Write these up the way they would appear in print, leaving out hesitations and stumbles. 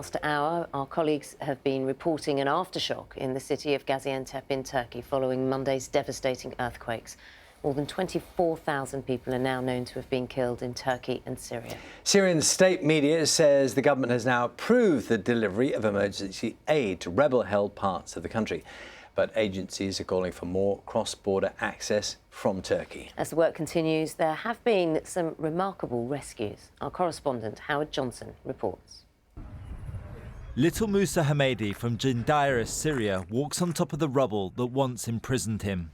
Last hour, our colleagues have been reporting an aftershock in the city of Gaziantep in Turkey following Monday's devastating earthquakes. More than 24,000 people are now known to have been killed in Turkey and Syria. Syrian state media says the government has now approved the delivery of emergency aid to rebel-held parts of the country. But agencies are calling for more cross-border access from Turkey. As the work continues, there have been some remarkable rescues. Our correspondent, Howard Johnson, reports. Little Musa Hamedi from Gaziantep, Syria, walks on top of the rubble that once imprisoned him.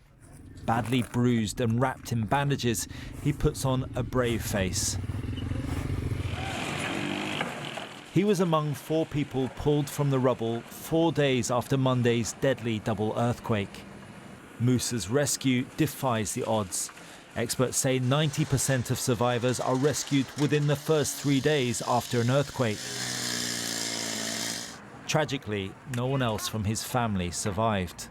Badly bruised and wrapped in bandages, he puts on a brave face. He was among 4 people pulled from the rubble 4 days after Monday's deadly double earthquake. Musa's rescue defies the odds. Experts say 90% of survivors are rescued within the first 3 days after an earthquake. Tragically, no one else from his family survived.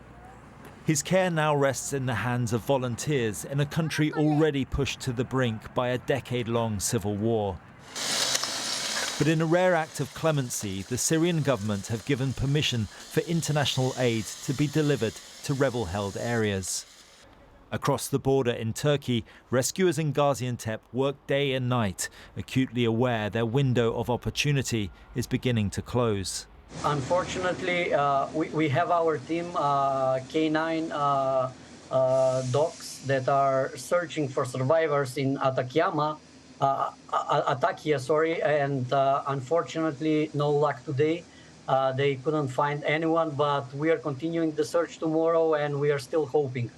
His care now rests in the hands of volunteers in a country already pushed to the brink by a decade-long civil war. But in a rare act of clemency, the Syrian government have given permission for international aid to be delivered to rebel-held areas. Across the border in Turkey, rescuers in Gaziantep work day and night, acutely aware their window of opportunity is beginning to close. Unfortunately, we have our team, K9 dogs that are searching for survivors in Atakia, and unfortunately, no luck today. They couldn't find anyone, but we are continuing the search tomorrow, and we are still hoping.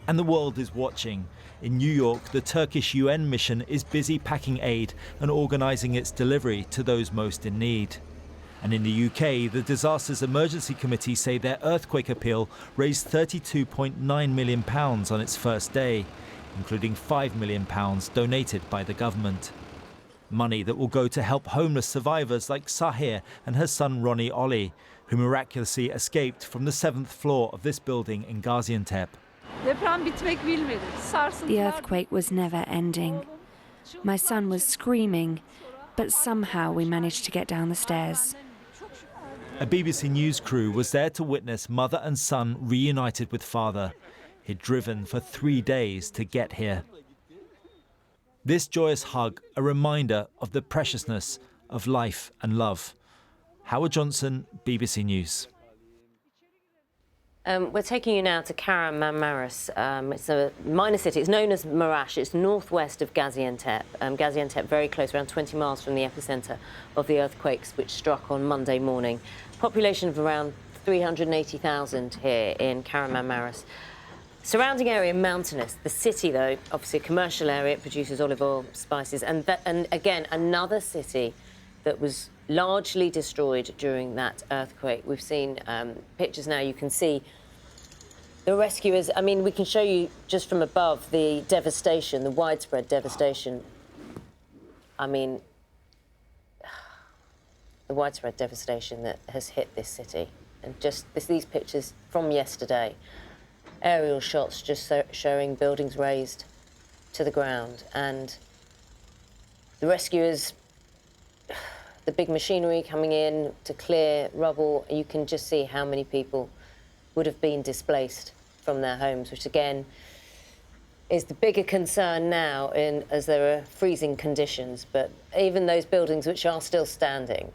And the world is watching. In New York, the Turkish UN mission is busy packing aid and organising its delivery to those most in need. And in the UK, the Disasters Emergency Committee say their earthquake appeal raised £32.9 million on its first day, including £5 million donated by the government. Money that will go to help homeless survivors like Sahir and her son Ronnie Ollie, who miraculously escaped from the 7th floor of this building in Gaziantep. The earthquake was never ending. My son was screaming, but somehow we managed to get down the stairs. A BBC News crew was there to witness mother and son reunited with father. He'd driven for 3 days to get here. This joyous hug, a reminder of the preciousness of life and love. Howard Johnson, BBC News. We're taking you now to Kahramanmaraş. It's a minor city. It's known as Maraş. It's northwest of Gaziantep. Gaziantep, very close, around 20 miles from the epicentre of the earthquakes which struck on Monday morning. Population of around 380,000 here in Kahramanmaraş. Surrounding area mountainous. The city, though, obviously a commercial area. It produces olive oil, spices, and again another city that was largely destroyed during that earthquake. We've seen pictures now. You can see the rescuers. I mean, we can show you just from above the devastation, the widespread devastation. I mean, the widespread devastation that has hit this city. And just these pictures from yesterday, aerial shots just showing buildings razed to the ground. And the rescuers, the big machinery coming in to clear rubble, you can just see how many people would have been displaced from their homes, which again is the bigger concern now as there are freezing conditions. But even those buildings which are still standing,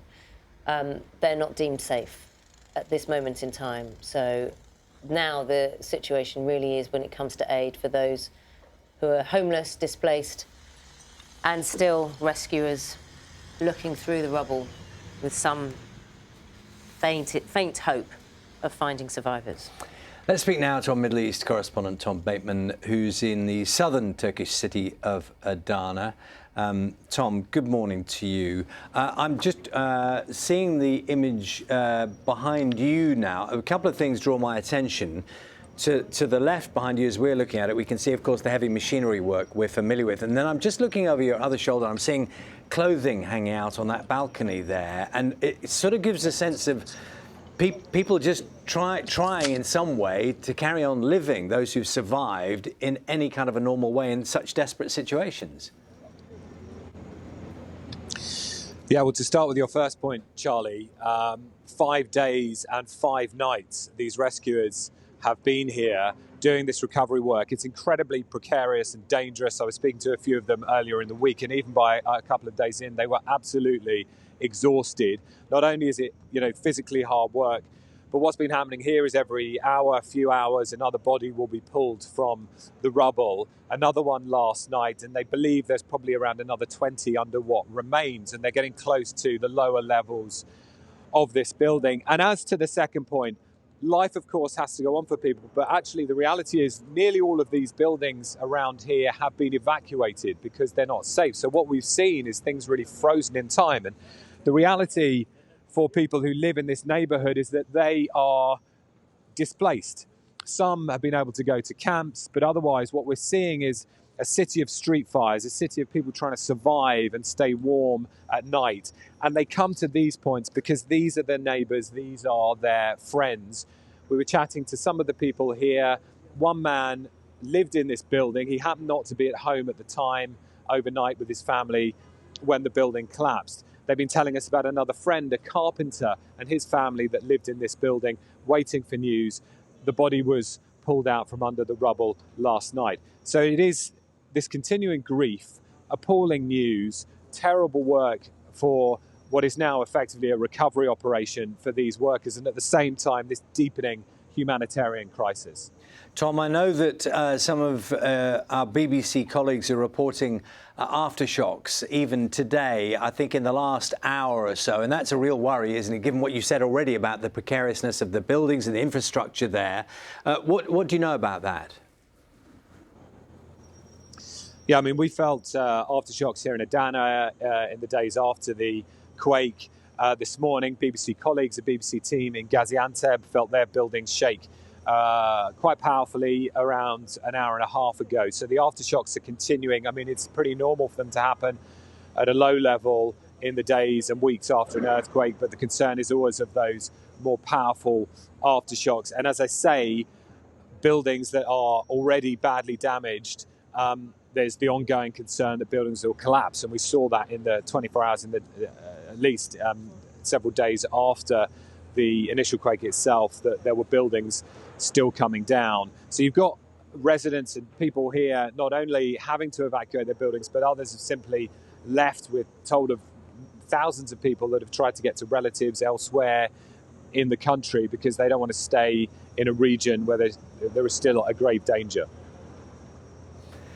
they're not deemed safe at this moment in time. So now the situation really is, when it comes to aid for those who are homeless, displaced, and still rescuers looking through the rubble with some faint hope of finding survivors. Let's speak now to our Middle East correspondent, Tom Bateman, who's in the southern Turkish city of Adana. Tom, good morning to you. I'm just seeing the image behind you now. A couple of things draw my attention. To the left behind you, as we're looking at it, we can see, of course, the heavy machinery work we're familiar with. And then I'm just looking over your other shoulder. I'm seeing clothing hanging out on that balcony there. And it sort of gives a sense of people just trying in some way to carry on living, those who've survived, in any kind of a normal way in such desperate situations. Yeah, well, to start with your first point, Charlie, 5 days and 5 nights these rescuers have been here doing this recovery work. It's incredibly precarious and dangerous. I was speaking to a few of them earlier in the week, and even by a couple of days in, they were absolutely exhausted. Not only is it, physically hard work, but what's been happening here is every hour, few hours, another body will be pulled from the rubble. Another one last night, and they believe there's probably around another 20 under what remains, and they're getting close to the lower levels of this building. And as to the second point, life, of course, has to go on for people, but actually the reality is nearly all of these buildings around here have been evacuated because they're not safe. So what we've seen is things really frozen in time. And the reality for people who live in this neighborhood is that they are displaced. Some have been able to go to camps, but otherwise what we're seeing is a city of street fires, a city of people trying to survive and stay warm at night. And they come to these points because these are their neighbors, these are their friends. We were chatting to some of the people here. One man lived in this building. He happened not to be at home at the time, overnight with his family when the building collapsed. They've been telling us about another friend, a carpenter, and his family that lived in this building, waiting for news. The body was pulled out from under the rubble last night. So it is this continuing grief, appalling news, terrible work for what is now effectively a recovery operation for these workers, and at the same time, this deepening humanitarian crisis. Tom, I know that some of our BBC colleagues are reporting aftershocks even today, I think in the last hour or so, and that's a real worry, isn't it, given what you said already about the precariousness of the buildings and the infrastructure there. What do you know about that? Yeah, I mean, we felt aftershocks here in Adana in the days after the quake. This morning, BBC colleagues, a BBC team in Gaziantep felt their buildings shake quite powerfully around an hour and a half ago. So the aftershocks are continuing. I mean, it's pretty normal for them to happen at a low level in the days and weeks after an earthquake, but the concern is always of those more powerful aftershocks. And as I say, buildings that are already badly damaged, there's the ongoing concern that buildings will collapse. And we saw that in the 24 hours, at least several days after the initial quake itself, that there were buildings still coming down. So you've got residents and people here not only having to evacuate their buildings, but others have simply left. We're told of thousands of people that have tried to get to relatives elsewhere in the country because they don't want to stay in a region where there is still a grave danger.